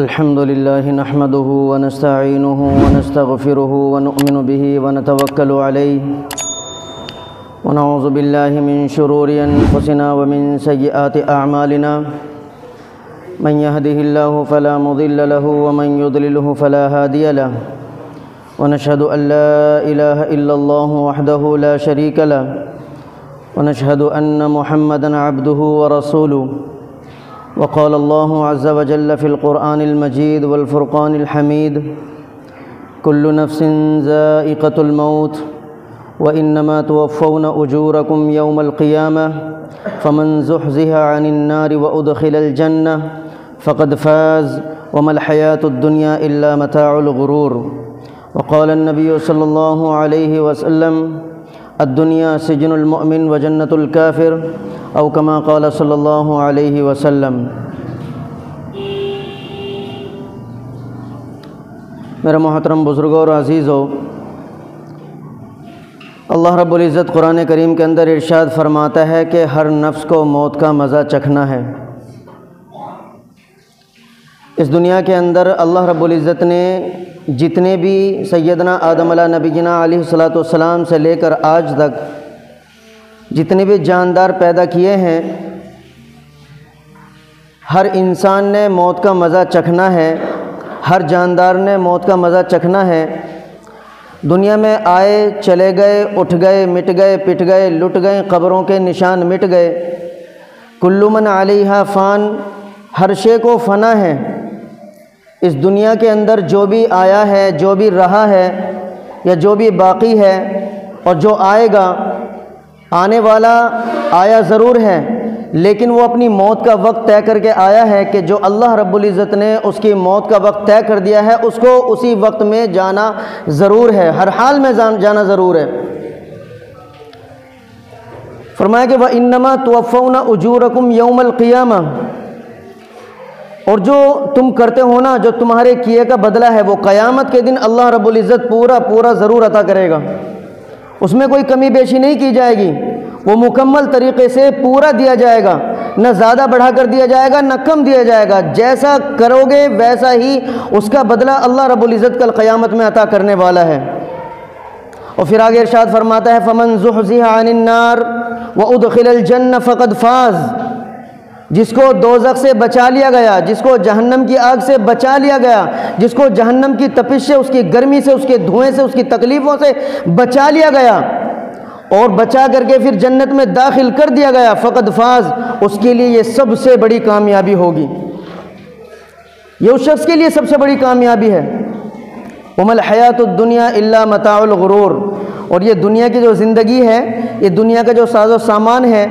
الحمد لله نحمده ونستعينه ونستغفره ونؤمن به ونتوكل عليه ونعوذ بالله من شرور أنفسنا ومن سيئات أعمالنا من يهده الله فلا مضل له ومن يضلله فلا هادي له ونشهد أن لا إله إلا الله وحده لا شريك له ونشهد أن محمدًا عبده ورسوله وقال الله عز وجل في القرآن المجيد والفرقان الحميد كل نفس ذائقة الموت وإنما توفون أجوركم يوم القيامة فمن زحزح عن النار وأدخل الجنة فقد فاز وما الحياة الدنيا إلا متاع الغرور وقال النبي صلى الله عليه وسلم الدنيا سجن المؤمن وجنة الكافر او كما قال صلی اللہ علیہ وسلم۔ میرے محترم بزرگوں اور عزیزوں، اللہ رب العزت قرآن کریم کے اندر ارشاد فرماتا ہے کہ ہر نفس کو موت کا مزہ چکھنا ہے۔ اس دنیا کے اندر اللہ رب العزت نے جتنے بھی سیدنا آدم علیہ نبینا علیہ الصلوۃ والسلام سے لے کر آج تک جتنے بھی جاندار پیدا کیے ہیں، ہر انسان نے موت کا مزہ چکھنا ہے، ہر جاندار نے موت کا مزہ چکھنا ہے۔ دنیا میں آئے چلے گئے، اٹھ گئے، مٹ گئے، پٹ گئے، لٹ گئے، قبروں کے نشان مٹ گئے۔ کل من علیہا فان، ہر شے کو فنا ہے۔ اس دنیا کے اندر جو بھی آیا ہے، جو بھی رہا ہے یا جو بھی باقی ہے اور جو آئے گا، آنے والا آیا ضرور ہے لیکن وہ اپنی موت کا وقت طے کر کے آیا ہے کہ جو اللہ رب العزت نے اس کی موت کا وقت طے کر دیا ہے اس کو اسی وقت میں جانا ضرور ہے، ہر حال میں جانا ضرور ہے۔ فرمایا کہ وَإِنَّمَا تُوَفَّوْنَ أُجُورَكُمْ يَوْمَ الْقِيَامَةِ، اور جو تم کرتے ہو نا، جو تمہارے کیے کا بدلہ ہے وہ قیامت کے دن اللہ رب العزت پورا ضرور عطا کرے گا۔ اس میں کوئی کمی بیشی نہیں کی جائے گی، وہ مکمل طریقے سے پورا دیا جائے گا، نہ زیادہ بڑھا کر دیا جائے گا نہ کم دیا جائے گا۔ جیسا کرو گے ویسا ہی اس کا بدلہ اللہ رب العزت کل قیامت میں عطا کرنے والا ہے۔ اور پھر آگے ارشاد فرماتا ہے فَمَن زُحْزِحَ عَنِ النَّارِ وَأُدْخِلَ الْجَنَّةَ فَقَدْ فَازَ، جس کو دوزخ سے بچا لیا گیا، جس کو جہنم کی آگ سے بچا لیا گیا، جس کو جہنم کی تپش سے، اس کی گرمی سے، اس کے دھوئیں سے، اس کی تکلیفوں سے بچا لیا گیا اور بچا کر کے پھر جنت میں داخل کر دیا گیا، فقد فاز، اس کے لیے یہ سب سے بڑی کامیابی ہوگی، یہ اس شخص کے لیے سب سے بڑی کامیابی ہے۔ وَمَا الْحَيَاةُ الدُّنْيَا إِلَّا مَتَاعُ الْغُرُورِ، اور یہ دنیا کی جو زندگی ہے، یہ دنیا کا جو ساز و سامان ہے،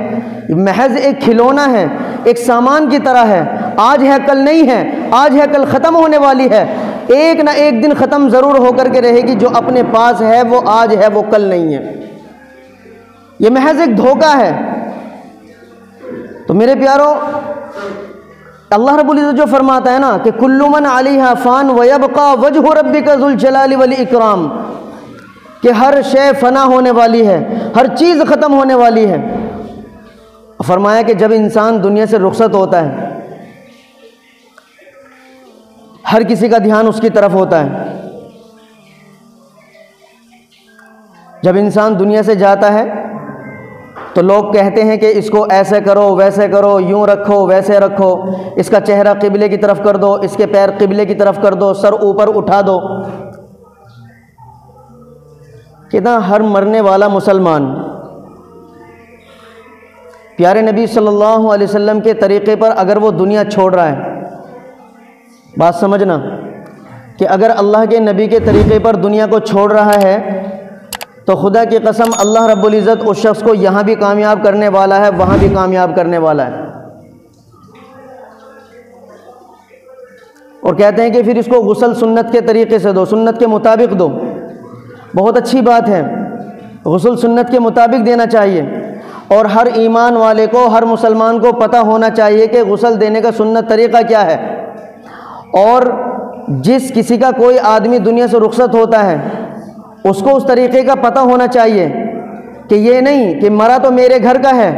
محض ایک کھلونا ہے، ایک سامان کی طرح ہے، آج ہے کل نہیں ہے، آج ہے کل ختم ہونے والی ہے، ایک نہ ایک دن ختم ضرور ہو کر کے رہے گی۔ جو اپنے پاس ہے وہ آج ہے، وہ کل نہیں ہے، یہ محض ایک دھوکہ ہے۔ تو میرے پیارو، اللہ رب العزت جو فرماتا ہے نا کہ کل من علیہا فان ویبقى وجہ ربک ذو الجلال والاکرام، کہ ہر شے فنا ہونے والی ہے، ہر چیز ختم ہونے والی ہے۔ فرمایا کہ جب انسان دنیا سے رخصت ہوتا ہے، ہر کسی کا دھیان اس کی طرف ہوتا ہے۔ جب انسان دنیا سے جاتا ہے تو لوگ کہتے ہیں کہ اس کو ایسے کرو، ویسے کرو، یوں رکھو، ویسے رکھو، اس کا چہرہ قبلے کی طرف کر دو، اس کے پیر قبلے کی طرف کر دو، سر اوپر اٹھا دو۔ کتنا ہر مرنے والا مسلمان پیارے نبی صلی اللہ علیہ وسلم کے طریقے پر اگر وہ دنیا چھوڑ رہا ہے، بات سمجھنا کہ اگر اللہ کے نبی کے طریقے پر دنیا کو چھوڑ رہا ہے تو خدا کی قسم اللہ رب العزت اس شخص کو یہاں بھی کامیاب کرنے والا ہے، وہاں بھی کامیاب کرنے والا ہے۔ اور کہتے ہیں کہ پھر اس کو غسل سنت کے طریقے سے دو، سنت کے مطابق دو۔ بہت اچھی بات ہے، غسل سنت کے مطابق دینا چاہیے، اور ہر ایمان والے کو، ہر مسلمان کو پتہ ہونا چاہیے کہ غسل دینے کا سنت طریقہ کیا ہے۔ اور جس کسی کا کوئی آدمی دنیا سے رخصت ہوتا ہے اس کو اس طریقے کا پتہ ہونا چاہیے کہ یہ نہیں کہ مرا تو میرے گھر کا ہے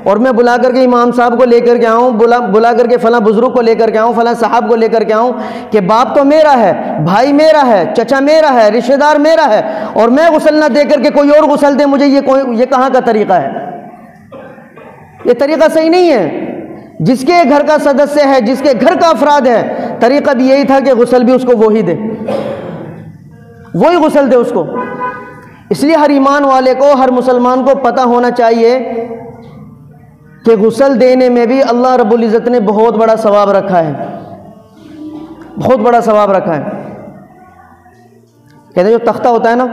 اور میں بلا کر کے امام صاحب کو لے کر کے آؤں، بلا کر کے فلاں بزرگ کو لے کر کے آؤں، فلاں صاحب کو لے کر کے آؤں کہ باپ تو میرا ہے، بھائی میرا ہے، چچا میرا ہے، رشتہ دار میرا ہے، اور میں غسل نہ دے کر کے کوئی اور غسل دے مجھے، یہ کہاں کا طریقہ ہے؟ یہ طریقہ صحیح نہیں ہے۔ جس کے گھر کا سدسیہ ہے، جس کے گھر کا افراد ہے، طریقہ بھی یہی تھا کہ غسل بھی اس کو وہی دے، وہی غسل دے اس کو۔ اس لیے ہر ایمان والے کو، ہر مسلمان کو پتہ ہونا چاہیے کہ غسل دینے میں بھی اللہ رب العزت نے بہت بڑا ثواب رکھا ہے، بہت بڑا ثواب رکھا ہے۔ کہتے ہیں جو تختہ ہوتا ہے نا،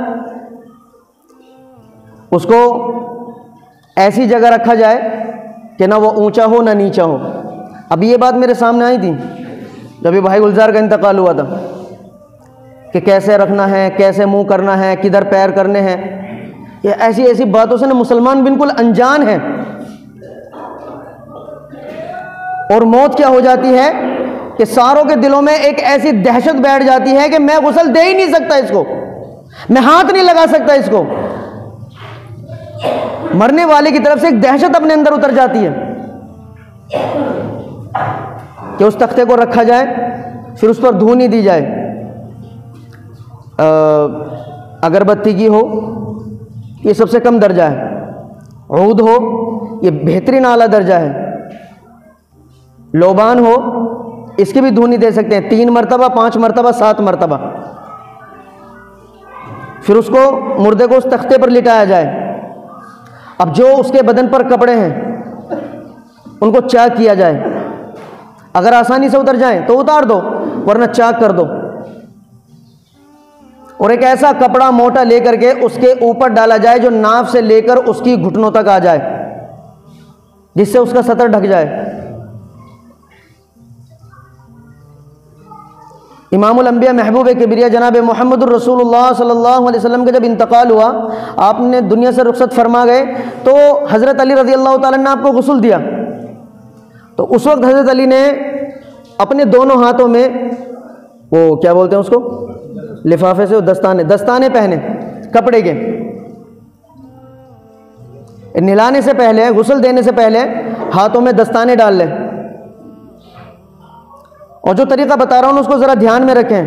اس کو ایسی جگہ رکھا جائے کہ نہ وہ اونچا ہو نہ نیچا ہو۔ ابھی یہ بات میرے سامنے آئی تھی جب یہ بھائی گلزار کا انتقال ہوا تھا کہ کیسے رکھنا ہے، کیسے منہ کرنا ہے، کدھر پیر کرنے ہیں۔ یہ ایسی ایسی باتوں سے نا مسلمان بالکل انجان ہے، اور موت کیا ہو جاتی ہے کہ ساروں کے دلوں میں ایک ایسی دہشت بیٹھ جاتی ہے کہ میں غسل دے ہی نہیں سکتا اس کو، میں ہاتھ نہیں لگا سکتا اس کو۔ مرنے والے کی طرف سے ایک دہشت اپنے اندر اتر جاتی ہے کہ اس تختے کو رکھا جائے، پھر اس پر دھونی دی جائے، اگربتی کی ہو یہ سب سے کم درجہ ہے، عود ہو یہ بہترین اعلیٰ درجہ ہے، لوبان ہو اس کی بھی دھونی دے سکتے ہیں 3 مرتبہ 5 مرتبہ 7 مرتبہ۔ پھر اس کو مردے کو اس تختے پر لٹایا جائے۔ اب جو اس کے بدن پر کپڑے ہیں ان کو چاک کیا جائے، اگر آسانی سے اتر جائیں تو اتار دو، ورنہ چاک کر دو، اور ایک ایسا کپڑا موٹا لے کر کے اس کے اوپر ڈالا جائے جو ناف سے لے کر اس کی گھٹنوں تک آ جائے، جس سے اس کا سطر ڈھک جائے۔ امام الانبیاء محبوب کبریہ جناب محمد الرسول اللہ صلی اللہ علیہ وسلم کا جب انتقال ہوا، آپ نے دنیا سے رخصت فرما گئے، تو حضرت علی رضی اللہ تعالیٰ نے آپ کو غسل دیا۔ تو اس وقت حضرت علی نے اپنے دونوں ہاتھوں میں وہ کیا بولتے ہیں اس کو، لفافے سے دستانے پہنے کپڑے کے۔ نہلانے سے پہلے، غسل دینے سے پہلے ہاتھوں میں دستانے ڈال لیں، اور جو طریقہ بتا رہا ہوں اس کو ذرا دھیان میں رکھیں۔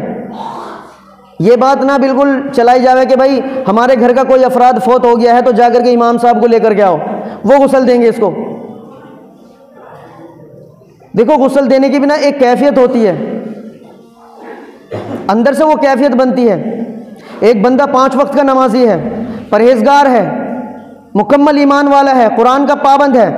یہ بات نہ بالکل چلائی جاوے کہ بھائی ہمارے گھر کا کوئی افراد فوت ہو گیا ہے تو جا کر کے امام صاحب کو لے کر کے آؤ، وہ غسل دیں گے اس کو۔ دیکھو غسل دینے کی بھی نا ایک کیفیت ہوتی ہے، اندر سے وہ کیفیت بنتی ہے۔ ایک بندہ 5 وقت کا نمازی ہے، پرہیزگار ہے، مکمل ایمان والا ہے، قرآن کا پابند ہے،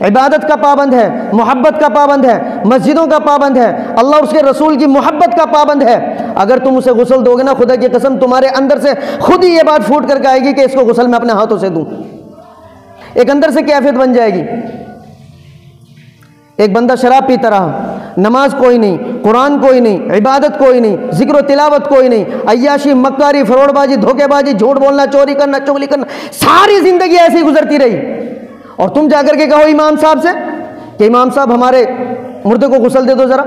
عبادت کا پابند ہے، محبت کا پابند ہے، مسجدوں کا پابند ہے، اللہ اور اس کے رسول کی محبت کا پابند ہے، اگر تم اسے غسل دو گے نا، خدا کی قسم تمہارے اندر سے خود ہی یہ بات پھوٹ کر کے آئے گی کہ اس کو غسل میں اپنے ہاتھوں سے دوں، ایک اندر سے کیفیت بن جائے گی۔ ایک بندہ شراب پیتا رہا، نماز کوئی نہیں، قرآن کوئی نہیں، عبادت کوئی نہیں، ذکر و تلاوت کوئی نہیں، عیاشی، مکاری، فروڑ بازی، دھوکے بازی، جھوٹ بولنا، چوری کرنا، چغلی کرنا، ساری زندگی ایسی گزرتی رہی، اور تم جا کر کے کہو امام صاحب سے کہ امام صاحب ہمارے مردے کو غسل دے دو ذرا،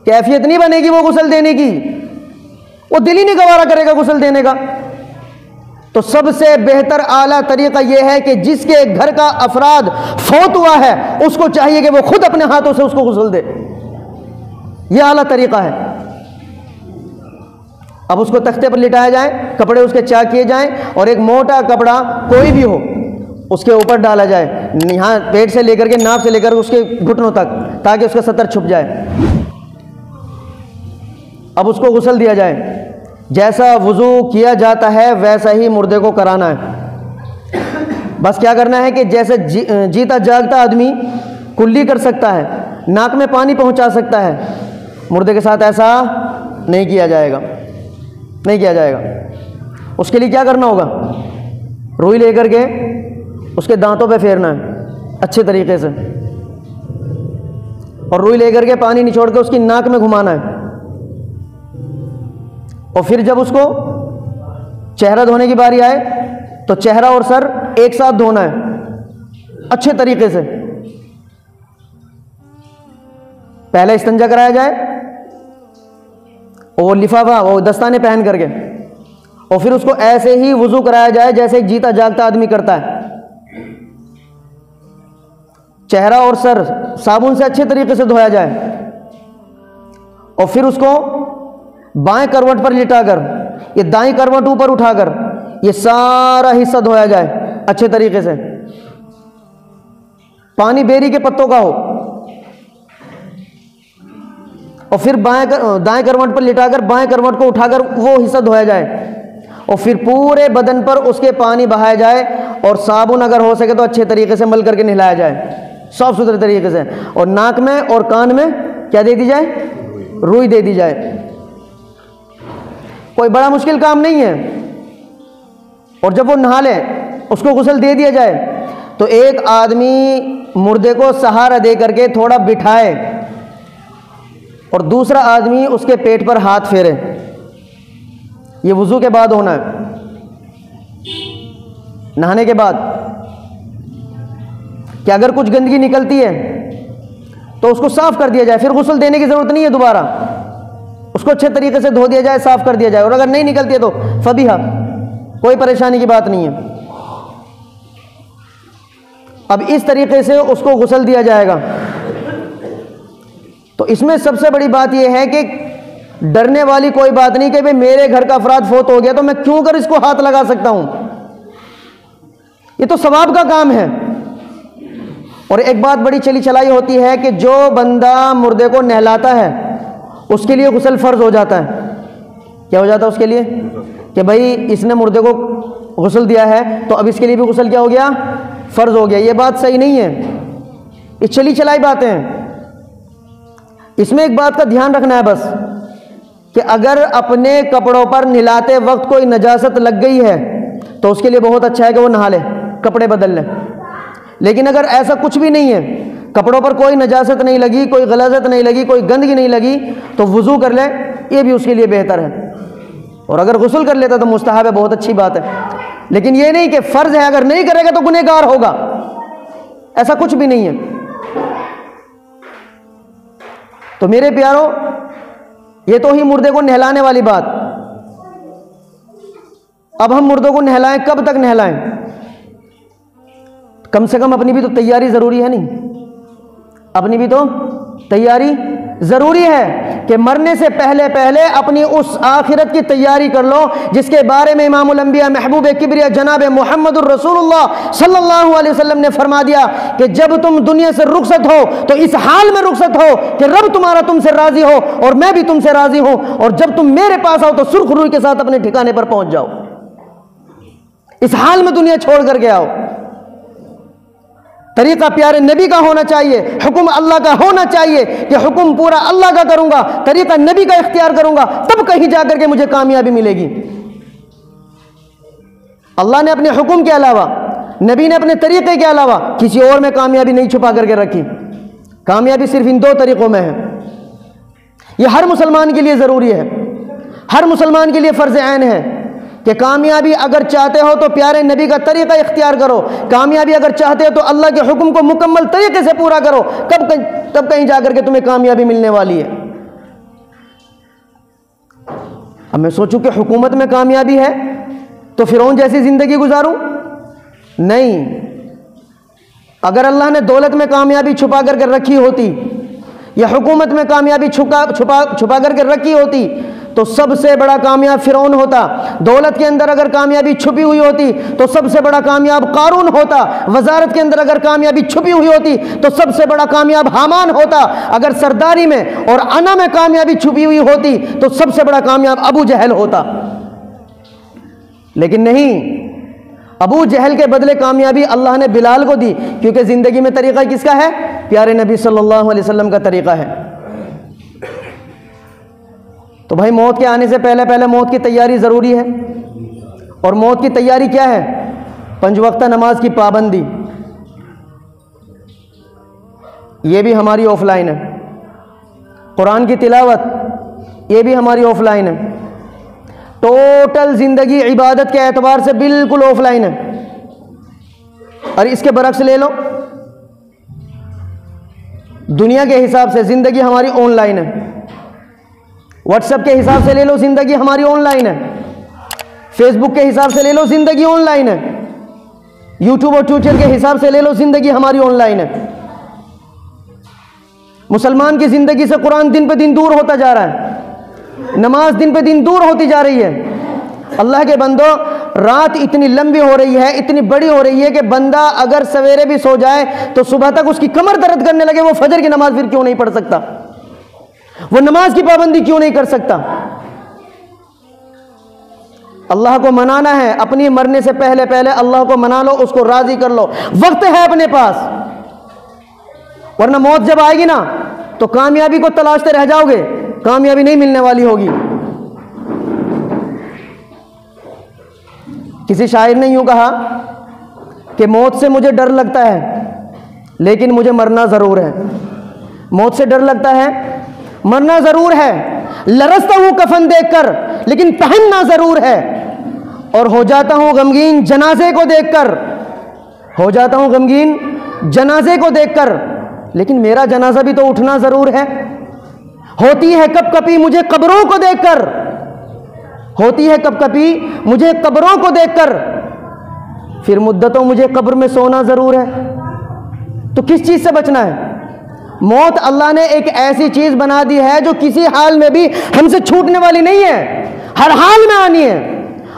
کیفیت نہیں بنے گی وہ غسل دینے کی، وہ دل ہی نہیں گوارا کرے گا غسل دینے کا۔ تو سب سے بہتر اعلیٰ طریقہ یہ ہے کہ جس کے گھر کا افراد فوت ہوا ہے اس کو چاہیے کہ وہ خود اپنے ہاتھوں سے اس کو غسل دے، یہ اعلیٰ طریقہ ہے۔ اب اس کو تختے پر لٹایا جائے، کپڑے اس کے چاک کیے جائیں، اور ایک موٹا کپڑا کوئی بھی ہو اس کے اوپر ڈالا جائے، یہاں پیٹ سے لے کر کے ناف سے لے کر اس کے گھٹنوں تک، تاکہ اس کا سطر چھپ جائے۔ اب اس کو غسل دیا جائے، جیسا وضو کیا جاتا ہے ویسا ہی مردے کو کرانا ہے۔ بس کیا کرنا ہے کہ جیسے جیتا جاگتا آدمی کلی کر سکتا ہے، ناک میں پانی پہنچا سکتا ہے، مردے کے ساتھ ایسا نہیں کیا جائے گا، نہیں کیا جائے گا۔ اس کے لیے کیا کرنا ہوگا، روئی لے کر کے اس کے دانتوں پہ پھیرنا ہے اچھے طریقے سے، اور روئی لے کر کے پانی نچوڑ کے اس کی ناک میں گھمانا ہے، اور پھر جب اس کو چہرہ دھونے کی باری آئے تو چہرہ اور سر ایک ساتھ دھونا ہے اچھے طریقے سے۔ پہلے استنجا کرایا جائے، اور لفافہ وہ دستانے پہن کر کے، اور پھر اس کو ایسے ہی وضو کرایا جائے جیسے ایک جیتا جاگتا آدمی کرتا ہے۔ چہرہ اور سر صابن سے اچھے طریقے سے دھویا جائے، اور پھر اس کو بائیں کروٹ پر لٹا کر یہ دائیں کروٹ اوپر اٹھا کر یہ سارا حصہ دھویا جائے اچھے طریقے سے، پانی بیری کے پتوں کا ہو، اور پھر دائیں کروٹ پر لٹا کر بائیں کروٹ کو اٹھا کر وہ حصہ دھویا جائے، اور پھر پورے بدن پر اس کے پانی بہایا جائے، اور صابن اگر ہو سکے تو اچھے طریقے سے مل کر کے نہلایا جائے صاف ستھرے طریقے سے، اور ناک میں اور کان میں کیا دے دی جائے؟ روئی دے دی جائے۔ کوئی بڑا مشکل کام نہیں ہے۔ اور جب وہ نہا لے اس کو غسل دے دیا جائے تو ایک آدمی مردے کو سہارا دے کر کے تھوڑا بٹھائے اور دوسرا آدمی اس کے پیٹ پر ہاتھ پھیرے، یہ وضو کے بعد ہونا ہے، نہانے کے بعد، کہ اگر کچھ گندگی نکلتی ہے تو اس کو صاف کر دیا جائے، پھر غسل دینے کی ضرورت نہیں ہے، دوبارہ اس کو اچھے طریقے سے دھو دیا جائے، صاف کر دیا جائے، اور اگر نہیں نکلتی ہے تو فبیہا، کوئی پریشانی کی بات نہیں ہے۔ اب اس طریقے سے اس کو غسل دیا جائے گا۔ تو اس میں سب سے بڑی بات یہ ہے کہ ڈرنے والی کوئی بات نہیں کہ بھئی میرے گھر کا افراد فوت ہو گیا تو میں کیوں کر اس کو ہاتھ لگا سکتا ہوں، یہ تو ثواب کا کام ہے۔ اور ایک بات بڑی چلی چلائی ہوتی ہے کہ جو بندہ مردے کو نہلاتا ہے اس کے لیے غسل فرض ہو جاتا ہے۔ کیا ہو جاتا ہے اس کے لیے؟ کہ بھائی اس نے مردے کو غسل دیا ہے تو اب اس کے لیے بھی غسل کیا ہو گیا؟ فرض ہو گیا۔ یہ بات صحیح نہیں ہے، یہ چلی چلائی باتیں ہیں۔ اس میں ایک بات کا دھیان رکھنا ہے بس کہ اگر اپنے کپڑوں پر نہلاتے وقت کوئی نجاست لگ گئی ہے تو اس کے لیے بہت اچھا ہے کہ وہ نہا لے، کپڑے بدل لے۔ لیکن اگر ایسا کچھ بھی نہیں ہے، کپڑوں پر کوئی نجاست نہیں لگی، کوئی غلاظت نہیں لگی، کوئی گندگی نہیں لگی، تو وضو کر لے، یہ بھی اس کے لیے بہتر ہے۔ اور اگر غسل کر لیتا تو مستحب ہے، بہت اچھی بات ہے۔ لیکن یہ نہیں کہ فرض ہے، اگر نہیں کرے گا تو گنہگار ہوگا، ایسا کچھ بھی نہیں ہے۔ تو میرے پیارو، یہ تو ہی مردے کو نہلانے والی بات۔ اب ہم مردوں کو نہلائیں، کب تک نہلائیں؟ کم سے کم اپنی بھی تو تیاری ضروری ہے، نہیں؟ اپنی بھی تو تیاری ضروری ہے کہ مرنے سے پہلے پہلے اپنی اس آخرت کی تیاری کر لو جس کے بارے میں امام الانبیاء محبوب کبریا جناب محمد الرسول اللہ صلی اللہ علیہ وسلم نے فرما دیا کہ جب تم دنیا سے رخصت ہو تو اس حال میں رخصت ہو کہ رب تمہارا تم سے راضی ہو اور میں بھی تم سے راضی ہوں، اور جب تم میرے پاس آؤ تو سرخ روئی کے ساتھ اپنے ٹھکانے پر پہنچ جاؤ۔ اس حال میں دنیا چھوڑ کر کے آؤ۔ طریقہ پیارے نبی کا ہونا چاہیے، حکم اللہ کا ہونا چاہیے کہ حکم پورا اللہ کا کروں گا، طریقہ نبی کا اختیار کروں گا، تب کہیں جا کر کے مجھے کامیابی ملے گی۔ اللہ نے اپنے حکم کے علاوہ، نبی نے اپنے طریقے کے علاوہ کسی اور میں کامیابی نہیں چھپا کر کے رکھی۔ کامیابی صرف ان دو طریقوں میں ہے۔ یہ ہر مسلمان کے لیے ضروری ہے، ہر مسلمان کے لیے فرض عین ہے کہ کامیابی اگر چاہتے ہو تو پیارے نبی کا طریقہ اختیار کرو، کامیابی اگر چاہتے ہو تو اللہ کے حکم کو مکمل طریقے سے پورا کرو، تب کہیں جا کر کے تمہیں کامیابی ملنے والی ہے۔ اب میں سوچوں کہ حکومت میں کامیابی ہے تو فرعون جیسی زندگی گزاروں؟ نہیں۔ اگر اللہ نے دولت میں کامیابی چھپا کر کے رکھی ہوتی یا حکومت میں کامیابی چھپا کر کے رکھی ہوتی تو سب سے بڑا کامیاب فرعون ہوتا۔ دولت کے اندر اگر کامیابی چھپی ہوئی ہوتی تو سب سے بڑا کامیاب قارون ہوتا۔ وزارت کے اندر اگر کامیابی چھپی ہوئی ہوتی تو سب سے بڑا کامیاب حامان ہوتا۔ اگر سرداری میں اور انا میں کامیابی چھپی ہوئی ہوتی تو سب سے بڑا کامیاب ابو جہل ہوتا۔ لیکن نہیں، ابو جہل کے بدلے کامیابی اللہ نے بلال کو دی، کیونکہ زندگی میں طریقہ کس کا ہے؟ پیارے نبی صلی اللہ علیہ وسلم کا طریقہ ہے۔ تو بھائی موت کے آنے سے پہلے پہلے موت کی تیاری ضروری ہے، اور موت کی تیاری کیا ہے؟ 5 وقتہ نماز کی پابندی، یہ بھی ہماری آف لائن ہے۔ قرآن کی تلاوت، یہ بھی ہماری آف لائن ہے۔ ٹوٹل زندگی عبادت کے اعتبار سے بالکل آف لائن ہے۔ اور اس کے برعکس لے لو، دنیا کے حساب سے زندگی ہماری آن لائن ہے۔ واٹس ایپ کے حساب سے لے لو، زندگی ہماری آن لائن ہے۔ فیس بک کے حساب سے لے لو، زندگی آن لائن ہے۔ یوٹیوب اور ٹویٹر کے حساب سے لے لو، زندگی ہماری آن لائن ہے۔ مسلمان کی زندگی سے قرآن دن پہ دن دور ہوتا جا رہا ہے، نماز دن پہ دن دور ہوتی جا رہی ہے۔ اللہ کے بندو، رات اتنی لمبی ہو رہی ہے، اتنی بڑی ہو رہی ہے کہ بندہ اگر سویرے بھی سو جائے تو صبح تک اس کی کمر درد کرنے لگے، وہ فجر کی نماز پھر کیوں نہیں پڑھ سکتا؟ وہ نماز کی پابندی کیوں نہیں کر سکتا؟ اللہ کو منانا ہے، اپنی مرنے سے پہلے پہلے اللہ کو منا لو، اس کو راضی کر لو، وقت ہے اپنے پاس، ورنہ موت جب آئے گی نا تو کامیابی کو تلاشتے رہ جاؤ گے، کامیابی نہیں ملنے والی ہوگی۔ کسی شاعر نے یوں کہا کہ موت سے مجھے ڈر لگتا ہے لیکن مجھے مرنا ضرور ہے۔ موت سے ڈر لگتا ہے، مرنا ضرور ہے، لرزتا ہوں کفن دیکھ کر لیکن پہننا ضرور ہے، اور ہو جاتا ہوں غمگین جنازے کو دیکھ کر، ہو جاتا ہوں غمگین جنازے کو دیکھ کر لیکن میرا جنازہ بھی تو اٹھنا ضرور ہے۔ ہوتی ہے کپ کپی مجھے قبروں کو دیکھ کر، ہوتی ہے کپ کپی مجھے قبروں کو دیکھ کر، پھر مدتوں مجھے قبر میں سونا ضرور ہے۔ تو کس چیز سے بچنا ہے؟ موت اللہ نے ایک ایسی چیز بنا دی ہے جو کسی حال میں بھی ہم سے چھوٹنے والی نہیں ہے، ہر حال میں آنی ہے۔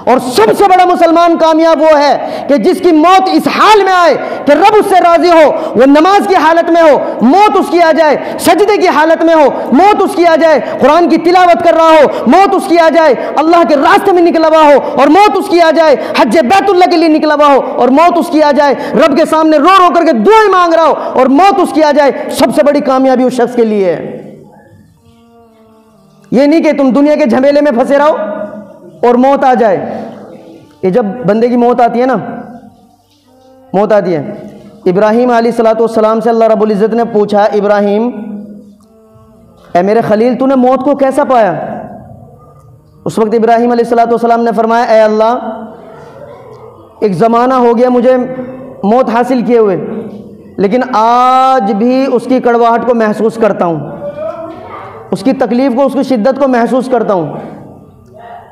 اور سب سے بڑا مسلمان کامیاب وہ ہے کہ جس کی موت اس حال میں آئے کہ رب اس سے راضی ہو، وہ نماز کی حالت میں ہو موت اس کی آ جائے، سجدے کی حالت میں ہو موت اس کی آ جائے، قرآن کی تلاوت کر رہا ہو موت اس کی آ جائے، اللہ کے راستے میں نکلا ہوا ہو اور موت اس کی آ جائے، حج بیت اللہ کے لیے نکلا ہوا ہو اور موت اس کی آ جائے، رب کے سامنے رو رو کر کے دعائیں مانگ رہا ہو اور موت اس کی آ جائے، سب سے بڑی کامیابی اس شخص کے لیے ہے۔ یہ نہیں کہ تم دنیا کے جھمیلے میں پھنسے رہو اور موت آ جائے۔ یہ جب بندے کی موت آتی ہے نا، موت آتی ہے، ابراہیم علیہ الصلوۃ والسلام سے اللہ رب العزت نے پوچھا، ابراہیم اے میرے خلیل تو نے موت کو کیسا پایا؟ اس وقت ابراہیم علیہ الصلوۃ والسلام نے فرمایا، اے اللہ ایک زمانہ ہو گیا مجھے موت حاصل کیے ہوئے، لیکن آج بھی اس کی کڑواہٹ کو محسوس کرتا ہوں، اس کی تکلیف کو، اس کی شدت کو محسوس کرتا ہوں۔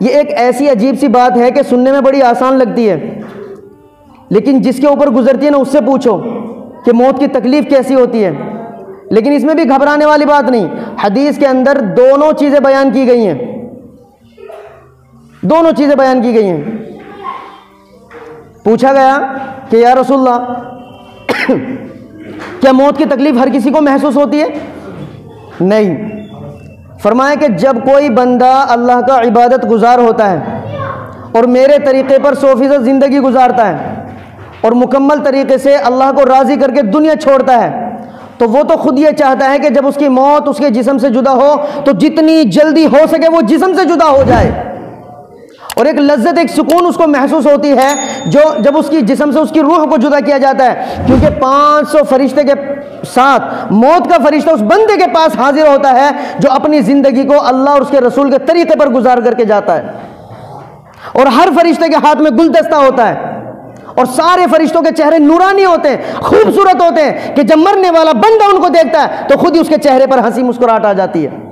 یہ ایک ایسی عجیب سی بات ہے کہ سننے میں بڑی آسان لگتی ہے، لیکن جس کے اوپر گزرتی ہے نا اس سے پوچھو کہ موت کی تکلیف کیسی ہوتی ہے۔ لیکن اس میں بھی گھبرانے والی بات نہیں، حدیث کے اندر دونوں چیزیں بیان کی گئی ہیں، دونوں چیزیں بیان کی گئی ہیں۔ پوچھا گیا کہ یا رسول اللہ کیا موت کی تکلیف ہر کسی کو محسوس ہوتی ہے؟ نہیں۔ فرمایا کہ جب کوئی بندہ اللہ کا عبادت گزار ہوتا ہے اور میرے طریقے پر 100% زندگی گزارتا ہے اور مکمل طریقے سے اللہ کو راضی کر کے دنیا چھوڑتا ہے، تو وہ تو خود یہ چاہتا ہے کہ جب اس کی موت اس کے جسم سے جدا ہو تو جتنی جلدی ہو سکے وہ جسم سے جدا ہو جائے، اور ایک لذت، ایک سکون اس کو محسوس ہوتی ہے جو جب اس کی جسم سے اس کی روح کو جدا کیا جاتا ہے، کیونکہ 500 فرشتے کے ساتھ موت کا فرشتہ اس بندے کے پاس حاضر ہوتا ہے جو اپنی زندگی کو اللہ اور اس کے رسول کے طریقے پر گزار کر کے جاتا ہے، اور ہر فرشتے کے ہاتھ میں گلدستہ ہوتا ہے اور سارے فرشتوں کے چہرے نورانی ہوتے ہیں، خوبصورت ہوتے ہیں کہ جب مرنے والا بندہ ان کو دیکھتا ہے تو خود ہی اس کے چہرے پر ہنسی مسکراہٹ آ جاتی ہے۔